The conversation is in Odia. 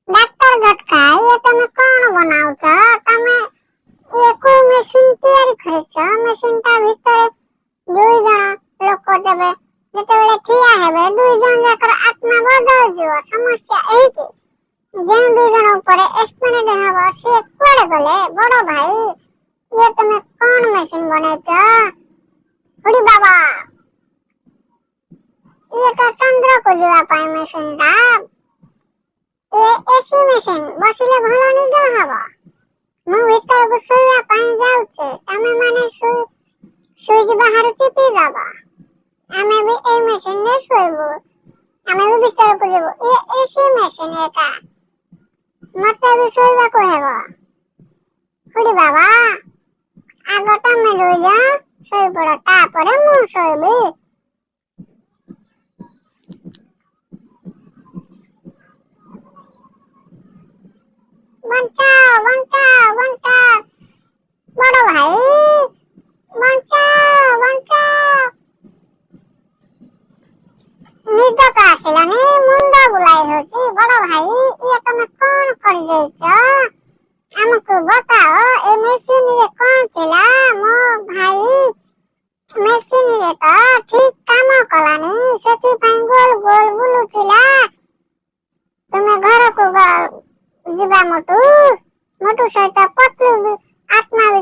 ଡାକ୍ତର ଝଟକା ଇଏ ତମେ କଣ ବନାଉଛ? ତମେ ଇଏ କୋଉ ମେସିନ ତିଆରି କରିଛ? ମେସିନ ଟା ଭିତରେ 2 ଜଣ ଲୋକ ଦେବେ, ଯେତେବେଳେ ଠିଆ ହେବେ 2 ଜଣ ଯାକର ଆତ୍ମା ବଦଳିଯିବ। ସମସ୍ୟା ଏଇକି ଯେଉଁ 2 ଜଣ ଉପରେ ଏକ୍ସପେରିମେଣ୍ଟ ହବ ସେ କୁଆଡେ ଗଲେ? ବଡ ଭାଇ ଇଏ ତମେ କଣ ମେସିନ ବନେଇଛ? ହୁଡି ବାବା ଇଏ ତ ଚନ୍ଦ୍ରକୁ ଯିବା ପାଇଁ ମେସିନ ଟା। ଏସି ମେସିନ ବସିଲେ ଭଲ ନିଦ ହବ। ମୁଁ ଭିତରକୁ ଶୋଇବା ପାଇଁ ଯାଉଛି, ତମେ ମାନେ ସୁଇଚ ବାହାରୁ ଟିପି ଦବ। ଆମେ ବି ଏଇ ମେସିନ ରେ ଶୋଇବୁ, ଆମେ ବି ଭିତରକୁ ଯିବୁ। ଏସି ମେସିନ ଏକା, ମତେ ବି ଶୋଇବାକୁ ହେବ। ହୁଡି ବାବା ଆଗ ତମେ 2 ଜଣ ଶୋଇପଡ, ତାପରେ ମୁଁ ଶୋଇବି। ବଞ୍ଚାଅ ବଞ୍ଚାଅ ବଞ୍ଚାଅ, ବଡ ଭାଇ ବଞ୍ଚାଅ ବଞ୍ଚାଅ। ନିଦ ତ ଆସିଲାନି, ମୁଣ୍ଡ ବୁଲାଇ ହଉଛି। ବଡ ଭାଇ ଇଏ ତମେ କଣ କରିଦେଇଛ? ଆମକୁ ବତାଅ ଏ ମେସିନ ରେ କଣ ଥିଲା? ମୋ ଭାଇ ମେସିନ ରେ ତ ଠିକ କାମ କଲାନି, ସେଥିପାଇଁ ଗୋଲ ଗୋଲ ବୁଲୁଥିଲା। ତୁମେ ଘରକୁ ଯିବା ମୋଟୁ ସହିତ ପତଳୁ ବି ଆତ୍ମା ବି